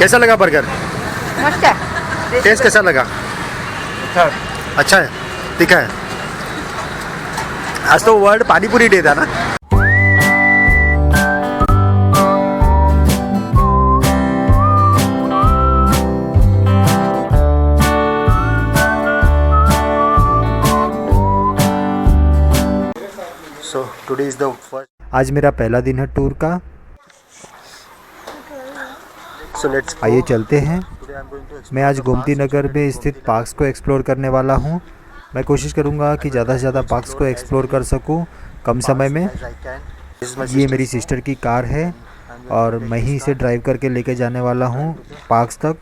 कैसा लगा बर्गर? मस्त है। टेस्ट कैसा लगा? अच्छा है, तीखा है। आज तो वर्ल्ड पानीपुरी डे था ना। So today is the first, आज मेरा पहला दिन है टूर का। सो लेट्स आइए चलते हैं। मैं आज गोमती नगर में स्थित पार्क्स को एक्सप्लोर करने वाला हूँ। मैं कोशिश करूँगा कि ज़्यादा से ज़्यादा पार्क्स को एक्सप्लोर कर सकूँ कम समय में। ये मेरी सिस्टर की कार है और मैं ही इसे ड्राइव करके लेके जाने वाला हूँ पार्क्स तक।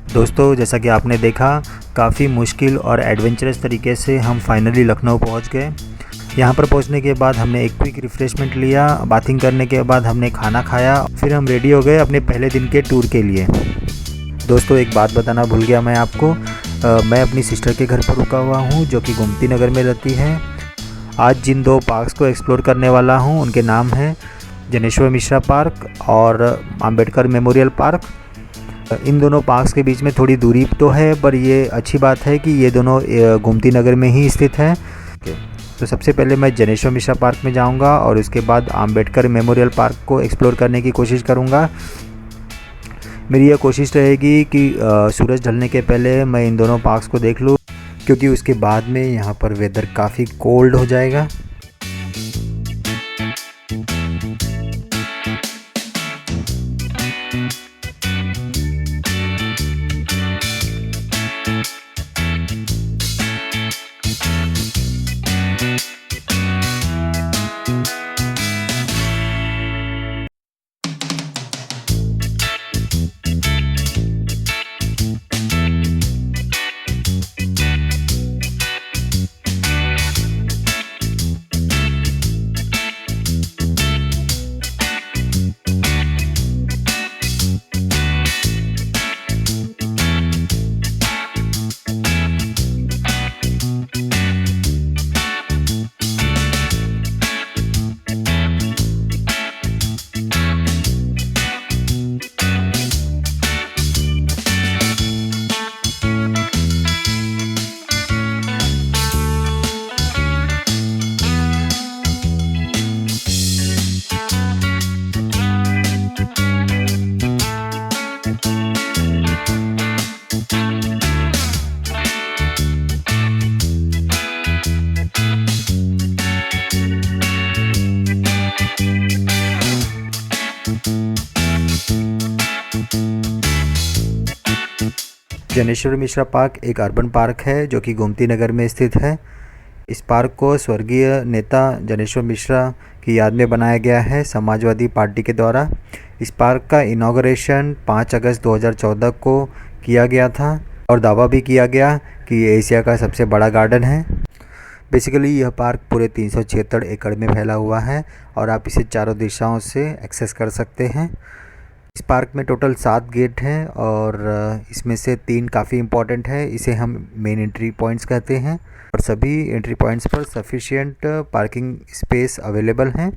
दोस्तों, जैसा कि आपने देखा, काफ़ी मुश्किल और एडवेंचरस तरीके से हम फाइनली लखनऊ पहुंच गए। यहां पर पहुंचने के बाद हमने एक क्विक रिफ़्रेशमेंट लिया, बाथिंग करने के बाद हमने खाना खाया, फिर हम रेडी हो गए अपने पहले दिन के टूर के लिए। दोस्तों, एक बात बताना भूल गया मैं आपको, मैं अपनी सिस्टर के घर पर रुका हुआ हूँ जो कि गोमती नगर में रहती है। आज जिन दो पार्क्स को एक्सप्लोर करने वाला हूँ उनके नाम हैं जनेश्वर मिश्रा पार्क और अम्बेडकर मेमोरियल पार्क। इन दोनों पार्क्स के बीच में थोड़ी दूरी तो है, पर ये अच्छी बात है कि ये दोनों गोमती नगर में ही स्थित है। तो सबसे पहले मैं जनेश्वर मिश्रा पार्क में जाऊंगा और उसके बाद अम्बेडकर मेमोरियल पार्क को एक्सप्लोर करने की कोशिश करूंगा। मेरी यह कोशिश रहेगी कि सूरज ढलने के पहले मैं इन दोनों पार्क्स को देख लूँ, क्योंकि उसके बाद में यहाँ पर वेदर काफ़ी कोल्ड हो जाएगा। जनेश्वर मिश्रा पार्क एक अर्बन पार्क है जो कि गोमती नगर में स्थित है। इस पार्क को स्वर्गीय नेता जनेश्वर मिश्रा की याद में बनाया गया है समाजवादी पार्टी के द्वारा। इस पार्क का इनॉग्रेशन 5 अगस्त 2014 को किया गया था और दावा भी किया गया कि ये एशिया का सबसे बड़ा गार्डन है। बेसिकली यह पार्क पूरे 376 एकड़ में फैला हुआ है और आप इसे चारों दिशाओं से एक्सेस कर सकते हैं। इस पार्क में टोटल 7 गेट हैं और इसमें से 3 काफ़ी इम्पॉर्टेंट है। इसे हम मेन एंट्री पॉइंट्स कहते हैं और सभी एंट्री पॉइंट्स पर सफिशिएंट पार्किंग स्पेस अवेलेबल हैं।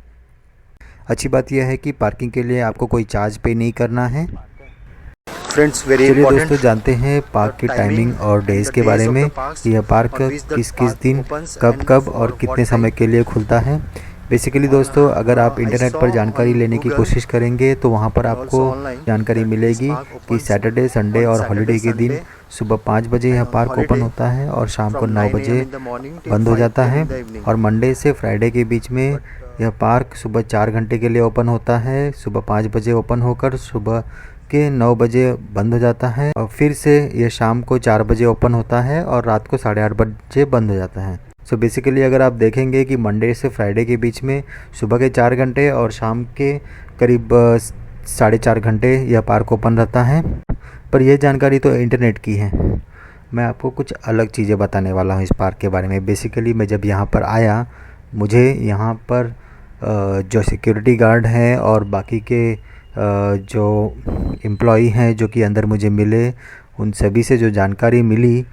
अच्छी बात यह है कि पार्किंग के लिए आपको कोई चार्ज पे नहीं करना है। फ्रेंड्स, चलिए दोस्तों जानते हैं पार्क की टाइमिंग और डेज के बारे में। यह पार्क किस किस दिन कब कब और कितने समय के लिए खुलता है। बेसिकली दोस्तों, अगर आप इंटरनेट पर जानकारी लेने की कोशिश करेंगे तो वहां पर आपको जानकारी मिलेगी कि सैटरडे, संडे और हॉलिडे के दिन सुबह 5 बजे यह पार्क ओपन होता है और शाम को 9 बजे बंद हो जाता है। और मंडे से फ्राइडे के बीच में यह पार्क सुबह 4 घंटे के लिए ओपन होता है। सुबह 5 बजे ओपन होकर सुबह के 9 बजे बंद हो जाता है और फिर से यह शाम को 4 बजे ओपन होता है और रात को 8:30 बजे बंद हो जाता है। सो बेसिकली अगर आप देखेंगे कि मंडे से फ्राइडे के बीच में सुबह के 4 घंटे और शाम के करीब 4:30 घंटे यह पार्क ओपन रहता है। पर यह जानकारी तो इंटरनेट की है, मैं आपको कुछ अलग चीज़ें बताने वाला हूँ इस पार्क के बारे में। बेसिकली मैं जब यहाँ पर आया, मुझे यहाँ पर जो सिक्योरिटी गार्ड हैं और बाकी के जो एम्प्लॉई हैं जो कि अंदर मुझे मिले, उन सभी से जो जानकारी मिली,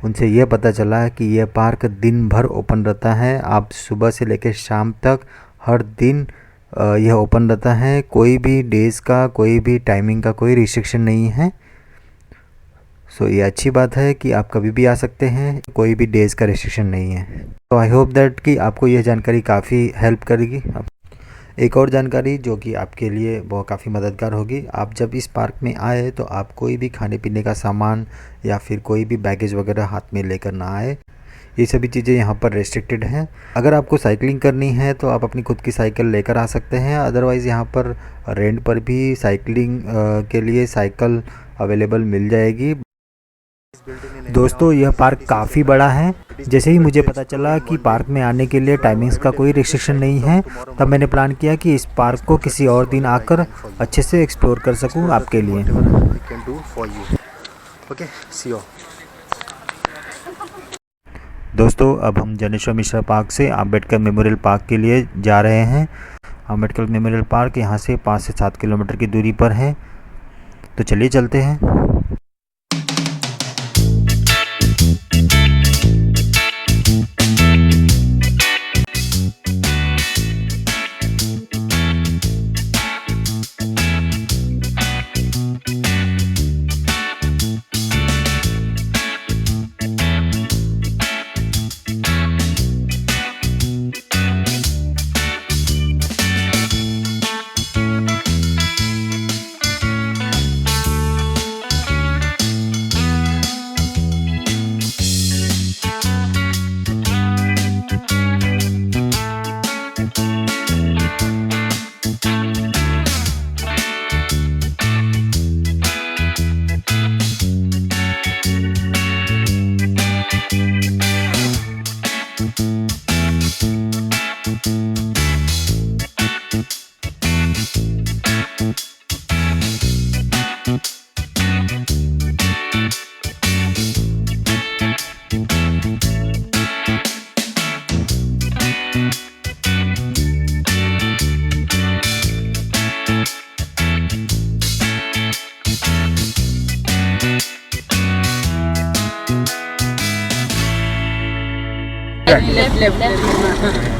उनसे यह पता चला कि यह पार्क दिन भर ओपन रहता है। आप सुबह से लेकर शाम तक हर दिन यह ओपन रहता है। कोई भी डेज़ का, कोई भी टाइमिंग का कोई रिस्ट्रिक्शन नहीं है। सो ये अच्छी बात है कि आप कभी भी आ सकते हैं, कोई भी डेज़ का रिस्ट्रिक्शन नहीं है। तो आई होप दैट कि आपको यह जानकारी काफ़ी हेल्प करेगी। एक और जानकारी जो कि आपके लिए बहुत काफ़ी मददगार होगी, आप जब इस पार्क में आए तो आप कोई भी खाने पीने का सामान या फिर कोई भी बैगेज वगैरह हाथ में लेकर ना आए। ये सभी चीज़ें यहाँ पर रेस्ट्रिक्टेड हैं। अगर आपको साइकिलिंग करनी है तो आप अपनी खुद की साइकिल लेकर आ सकते हैं, अदरवाइज़ यहाँ पर रेंट पर भी साइकिलिंग के लिए साइकिल अवेलेबल मिल जाएगी। दोस्तों, यह पार्क काफ़ी बड़ा है। जैसे ही मुझे पता चला कि पार्क में आने के लिए टाइमिंग्स का कोई रिस्ट्रिक्शन नहीं है, तब मैंने प्लान किया कि इस पार्क को किसी और दिन आकर अच्छे से एक्सप्लोर कर सकूं आपके लिए। दोस्तों, अब हम जनेश्वर मिश्रा पार्क से आम्बेडकर मेमोरियल पार्क के लिए जा रहे हैं। आम्बेडकर मेमोरियल पार्क यहाँ से 5 से 7 किलोमीटर की दूरी पर है। तो चलिए चलते हैं।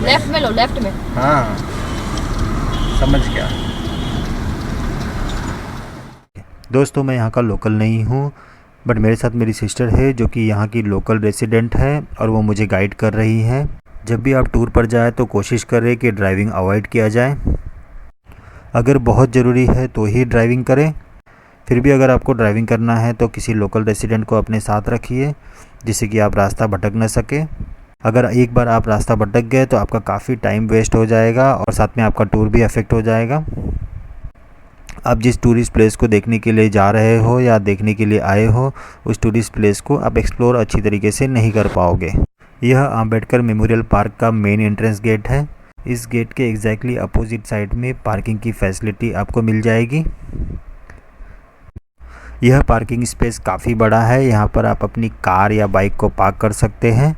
लेफ्ट में लो, लेफ्ट में। हाँ, समझ गया। दोस्तों, मैं यहाँ का लोकल नहीं हूँ, बट मेरे साथ मेरी सिस्टर है जो कि यहाँ की लोकल रेसिडेंट है और वो मुझे गाइड कर रही है। जब भी आप टूर पर जाए तो कोशिश करें कि ड्राइविंग अवॉइड किया जाए। अगर बहुत ज़रूरी है तो ही ड्राइविंग करें। फिर भी अगर आपको ड्राइविंग करना है तो किसी लोकल रेसिडेंट को अपने साथ रखिए, जिससे कि आप रास्ता भटक न सके। अगर एक बार आप रास्ता भटक गए तो आपका काफ़ी टाइम वेस्ट हो जाएगा और साथ में आपका टूर भी अफेक्ट हो जाएगा। आप जिस टूरिस्ट प्लेस को देखने के लिए जा रहे हो या देखने के लिए आए हो, उस टूरिस्ट प्लेस को आप एक्सप्लोर अच्छी तरीके से नहीं कर पाओगे। यह आम्बेडकर मेमोरियल पार्क का मेन एंट्रेंस गेट है। इस गेट के एग्जैक्टली अपोजिट साइड में पार्किंग की फैसिलिटी आपको मिल जाएगी। यह पार्किंग स्पेस काफ़ी बड़ा है। यहाँ पर आप अपनी कार या बाइक को पार्क कर सकते हैं।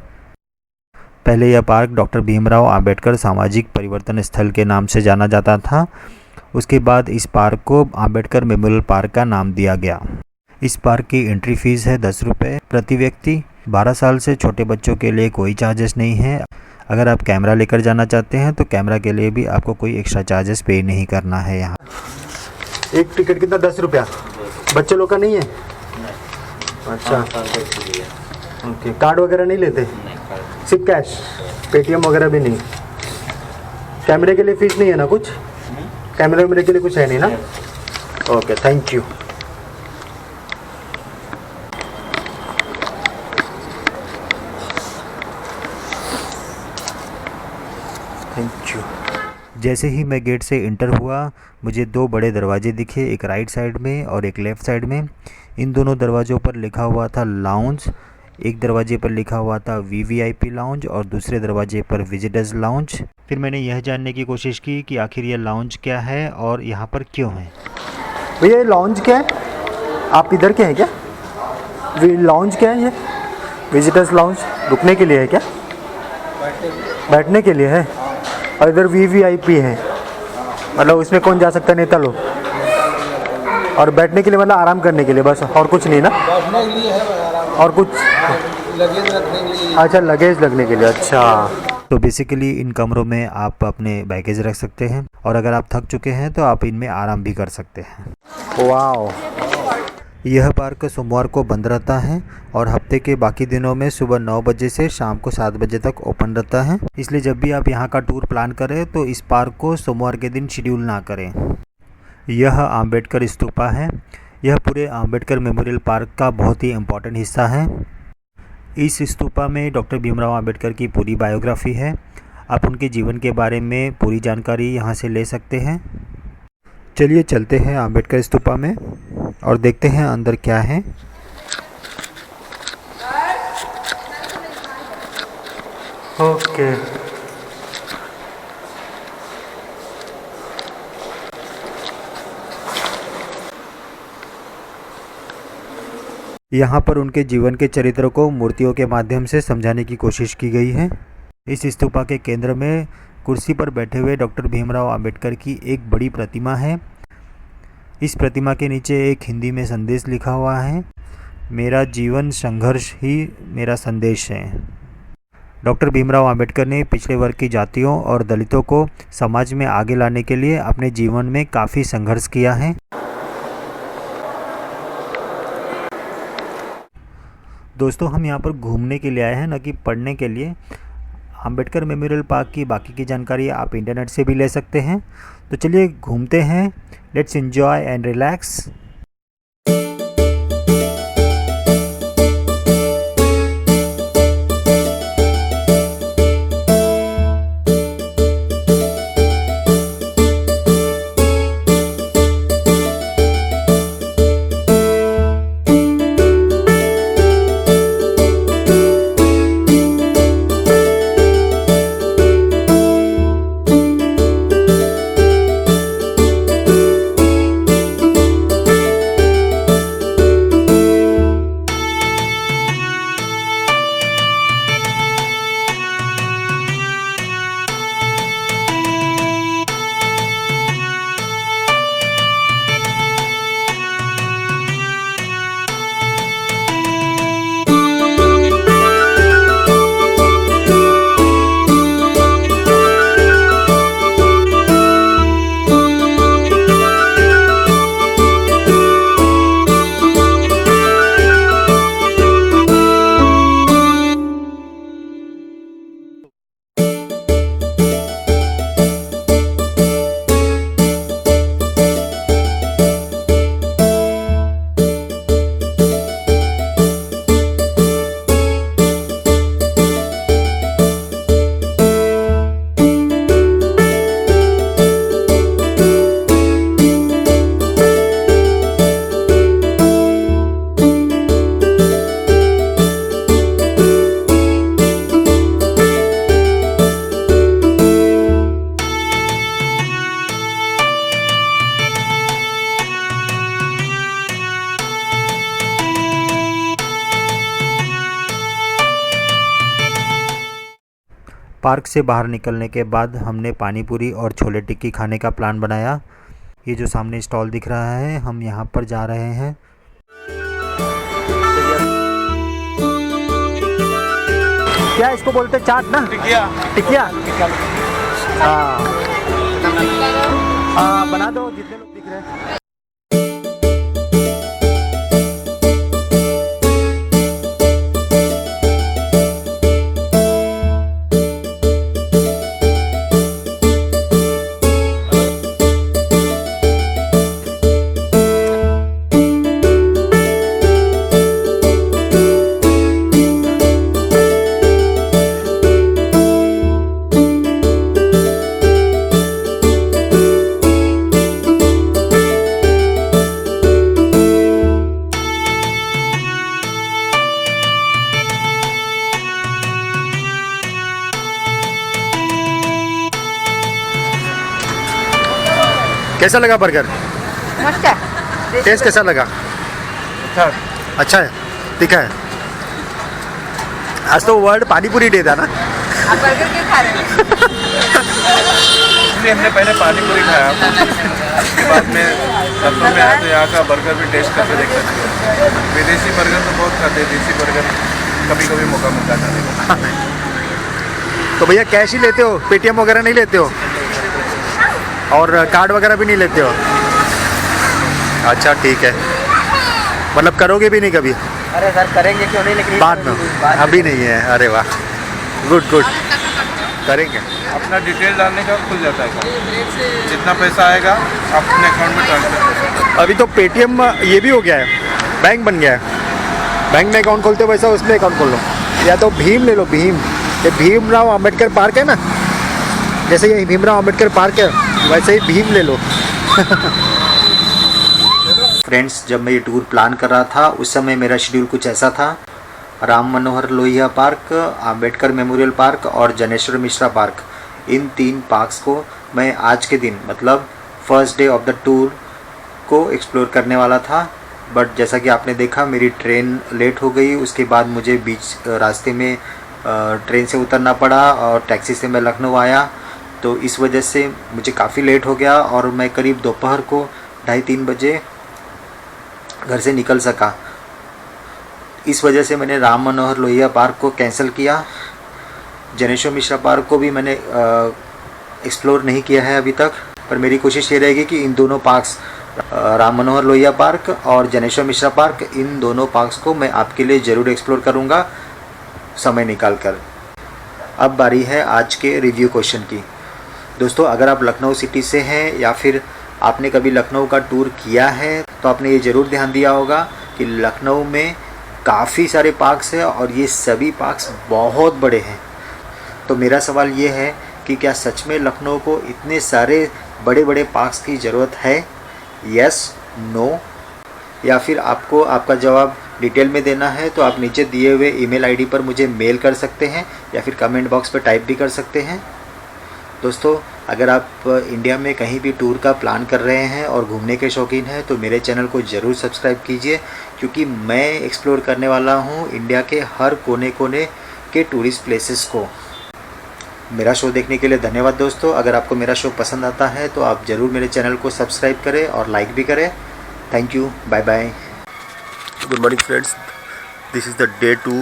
पहले यह पार्क डॉक्टर भीमराव अंबेडकर सामाजिक परिवर्तन स्थल के नाम से जाना जाता था। उसके बाद इस पार्क को अंबेडकर मेमोरियल पार्क का नाम दिया गया। इस पार्क की एंट्री फीस है 10 रुपये प्रति व्यक्ति। 12 साल से छोटे बच्चों के लिए कोई चार्जेस नहीं है। अगर आप कैमरा लेकर जाना चाहते हैं तो कैमरा के लिए भी आपको कोई एक्स्ट्रा चार्जेस पे नहीं करना है। यहाँ एक टिकट कितना? 10 रुपया। बच्चे लोग का नहीं है? अच्छा, ओके। कार्ड वगैरह नहीं लेते? सिर्फ कैश, पेटीएम वगैरह भी नहीं? कैमरे के लिए फीस नहीं है ना कुछ? कैमरे वैमरे के लिए कुछ है नहीं ना? Okay, thank you. Thank you. जैसे ही मैं गेट से इंटर हुआ, मुझे 2 बड़े दरवाजे दिखे, एक राइट साइड में और एक लेफ़्ट साइड में। इन दोनों दरवाज़ों पर लिखा हुआ था लाउंज। एक दरवाजे पर लिखा हुआ था VVIP लाउंज और दूसरे दरवाजे पर विजिटर्स लाउंज। फिर मैंने यह जानने की कोशिश की कि आखिर यह लाउंज क्या है और यहाँ पर क्यों है। भैया ये लाउंज क्या है? आप इधर के हैं क्या? लाउंज क्या है ये? विजिटर्स लाउंज रुकने के लिए है क्या? बैठने के लिए है? और इधर VVIP है, मतलब उसमें कौन जा सकता है, नेता लोग। और बैठने के लिए मतलब आराम करने के लिए बस, और कुछ नहीं ना? बैठने के लिए है आराम, और कुछ? लगेज रखने के लिए। अच्छा, लगेज लगने के लिए। अच्छा, तो बेसिकली इन कमरों में आप अपने बैगेज रख सकते हैं और अगर आप थक चुके हैं तो आप इनमें आराम भी कर सकते हैं। वाओ। यह पार्क सोमवार को बंद रहता है और हफ्ते के बाकी दिनों में सुबह 9 बजे से शाम को 7 बजे तक ओपन रहता है। इसलिए जब भी आप यहाँ का टूर प्लान करें तो इस पार्क को सोमवार के दिन शेड्यूल ना करें। यह आम्बेडकर स्तूपा है। यह पूरे आम्बेडकर मेमोरियल पार्क का बहुत ही इम्पोर्टेंट हिस्सा है। इस स्तूपा में डॉक्टर भीमराव आम्बेडकर की पूरी बायोग्राफी है। आप उनके जीवन के बारे में पूरी जानकारी यहाँ से ले सकते हैं। चलिए चलते हैं आम्बेडकर स्तूपा में और देखते हैं अंदर क्या है। ओके, यहाँ पर उनके जीवन के चरित्र को मूर्तियों के माध्यम से समझाने की कोशिश की गई है। इस स्तूपा के केंद्र में कुर्सी पर बैठे हुए डॉक्टर भीमराव अंबेडकर की एक बड़ी प्रतिमा है। इस प्रतिमा के नीचे एक हिंदी में संदेश लिखा हुआ है, मेरा जीवन संघर्ष ही मेरा संदेश है। डॉक्टर भीमराव अंबेडकर ने पिछड़े वर्ग की जातियों और दलितों को समाज में आगे लाने के लिए अपने जीवन में काफ़ी संघर्ष किया है। दोस्तों, हम यहाँ पर घूमने के लिए आए हैं, न कि पढ़ने के लिए। अंबेडकर मेमोरियल पार्क की बाकी की जानकारी आप इंटरनेट से भी ले सकते हैं। तो चलिए घूमते हैं। Let's enjoy and relax. Park से बाहर निकलने के बाद हमने पानी पूरी और छोले टिक्की खाने का प्लान बनाया। ये जो सामने स्टॉल दिख रहा है, हम यहाँ पर जा रहे हैं। क्या इसको बोलते, चाट ना? टिकिया। टिकिया। हाँ, बना दो जितने लोग दिख रहे हैं। कैसा लगा बर्गर? मस्त है। टेस्ट कैसा लगा? अच्छा है, तीखा है। आज तो वर्ल्ड पानी पूरी डे था ना? आप बर्गर क्यों खा रहे हो? एक्चुअली हमने पहले पानी पूरी खाया, उसके बाद में लखनऊ में आया तो यहाँ का बर्गर भी टेस्ट करके देख सकते हो। विदेशी बर्गर तो बहुत खाते हैं, देसी बर्गर कभी कभी मौका मिलता है खाने का। तो भैया कैश ही लेते हो, पेटीएम वगैरह नहीं लेते हो और कार्ड वगैरह भी नहीं लेते हो? अच्छा ठीक है, मतलब करोगे भी नहीं कभी? अरे सर करेंगे क्यों नहीं, लेकिन बाद में, अभी नहीं है। अरे वाह, गुड गुड, करेंगे। अपना डिटेल डालने का खुल जाता है, जितना पैसा आएगा आप अपने अकाउंट में ट्रांसफर कर सकते हो। अभी तो पेटीएम ये भी हो गया है, बैंक बन गया है। बैंक में अकाउंट खोलते हो वैसा उसमें अकाउंट खोल लो, या तो भीम ले लो। भीम, ये भीमराव अंबेडकर पार्क है ना, जैसे ये भीमराव अंबेडकर पार्क है वैसे ही भीम ले लो। फ्रेंड्स, जब मैं ये टूर प्लान कर रहा था उस समय मेरा शेड्यूल कुछ ऐसा था। Ram Manohar Lohia park, Ambedkar memorial park और जनेश्वर मिश्रा पार्क, इन 3 पार्क्स को मैं आज के दिन मतलब first day of the tour को एक्सप्लोर करने वाला था। बट जैसा कि आपने देखा मेरी ट्रेन लेट हो गई, उसके बाद मुझे बीच रास्ते में ट्रेन से उतरना पड़ा और टैक्सी से मैं लखनऊ आया, तो इस वजह से मुझे काफ़ी लेट हो गया और मैं करीब दोपहर को 2:30-3 बजे घर से निकल सका। इस वजह से मैंने राम मनोहर लोहिया पार्क को कैंसिल किया। जनेश्वर मिश्रा पार्क को भी मैंने एक्सप्लोर नहीं किया है अभी तक, पर मेरी कोशिश ये रहेगी कि इन दोनों पार्क्स, राम मनोहर लोहिया पार्क और जनेश्वर मिश्रा पार्क, इन दोनों पार्क्स को मैं आपके लिए ज़रूर एक्सप्लोर करूँगा समय निकाल कर। अब बारी है आज के रिव्यू क्वेश्चन की। दोस्तों, अगर आप लखनऊ सिटी से हैं या फिर आपने कभी लखनऊ का टूर किया है तो आपने ये ज़रूर ध्यान दिया होगा कि लखनऊ में काफ़ी सारे पार्क्स हैं और ये सभी पार्क्स बहुत बड़े हैं। तो मेरा सवाल ये है कि क्या सच में लखनऊ को इतने सारे बड़े बड़े पार्क्स की ज़रूरत है? यस, नो, या फिर आपको आपका जवाब डिटेल में देना है तो आप नीचे दिए हुए ईमेल आईडी पर मुझे मेल कर सकते हैं या फिर कमेंट बॉक्स पर टाइप भी कर सकते हैं। दोस्तों, अगर आप इंडिया में कहीं भी टूर का प्लान कर रहे हैं और घूमने के शौकीन हैं तो मेरे चैनल को ज़रूर सब्सक्राइब कीजिए, क्योंकि मैं एक्सप्लोर करने वाला हूं इंडिया के हर कोने कोने के टूरिस्ट प्लेसेस को। मेरा शो देखने के लिए धन्यवाद दोस्तों। अगर आपको मेरा शो पसंद आता है तो आप ज़रूर मेरे चैनल को सब्सक्राइब करें और लाइक भी करें। Thank you, bye bye. Good morning friends, this is the day 2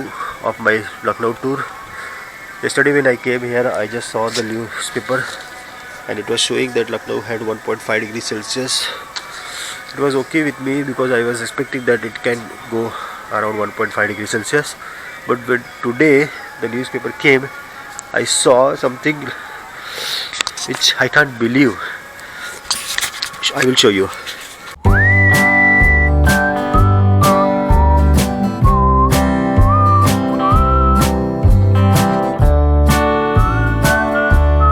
of my Lucknow tour. Yesterday when I came here I just saw the newspaper and it was showing that Lucknow had 1.5 degrees Celsius. It was okay with me because I was expecting that it can go around 1.5 degrees Celsius, but when today the newspaper came I saw something which I can't believe. I will show you.